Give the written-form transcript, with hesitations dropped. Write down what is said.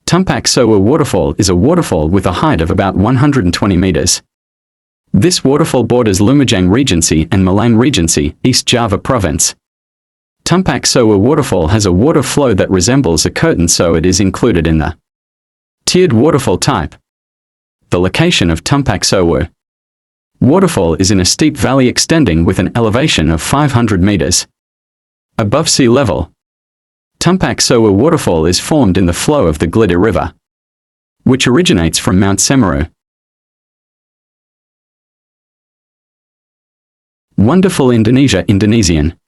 Tumpak Sewu Waterfall is a waterfall with a height of about 120 meters. This waterfall borders Lumajang Regency and Malang Regency, East Java Province. Tumpak Sewu Waterfall has a water flow that resembles a curtain, so it is included in the tiered waterfall type. The location of Tumpak Sewu Waterfall is in a steep valley extending with an elevation of 500 meters above sea level. Tumpak Sewu Waterfall is formed in the flow of the Glida River, which originates from Mount Semeru. Wonderful Indonesia, Indonesian.